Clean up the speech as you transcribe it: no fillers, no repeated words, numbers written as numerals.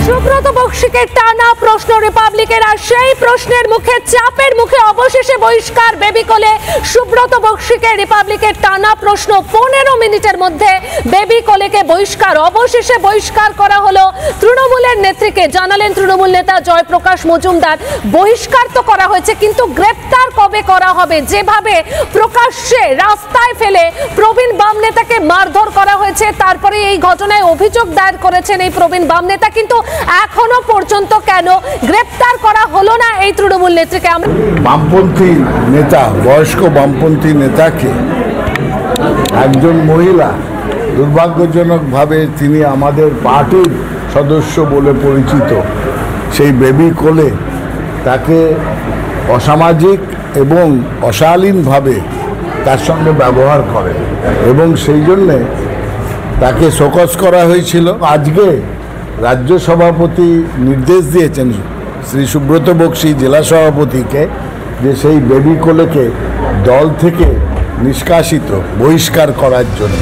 সুব্রত বক্সিকে টানা প্রশ্ন রিপাবলিকের, আর সেই প্রশ্নের মুখে চাপের মুখে অবশেষে বহিষ্কার বেবি কোলে সুব্রত বক্সিকে। রিপাবলিকের টানা প্রশ্ন, 15 মিনিটের মধ্যে বেবি কোলেকে বহিষ্কার, অবশেষে বহিষ্কার করা হলো তৃণমূলের নেত্রীকে। জানালেন তৃণমূল নেতা জয়প্রকাশ মজুমদার, বহিষ্কার তো করা হয়েছে কিন্তু গ্রেপ্তার কবে করা হবে? যেভাবে প্রকাশ্যে রাস্তায় ফেলে প্রবীণ বাম নেতাকে মারধর করা হয়েছে, তারপরে এই ঘটনায় অভিযোগ দায়ের করেছেন এই প্রবীণ বাম নেতা, কিন্তু এখনো পর্যন্ত কেন গ্রেপ্তার করা হলো না এই তৃণমূল নেত্রীকে? বামপন্থী নেতা, বয়স্ক বামপন্থী নেতাকে একজন মহিলা, দুর্ভাগ্যজনকভাবে তিনি আমাদের পার্টির সদস্য বলে পরিচিত, সেই বেবি কোলে তাকে অসামাজিক এবং অশালীনভাবে তার সঙ্গে ব্যবহার করে এবং সেই জন্যে তাকে শোকজ করা হয়েছিল। আজকে রাজ্য সভাপতি নির্দেশ দিয়েছেন শ্রী সুব্রত বক্সি জেলা সভাপতিকে যে সেই বেবি কোলেকে দল থেকে নিষ্কাশিত, বহিষ্কার করার জন্য।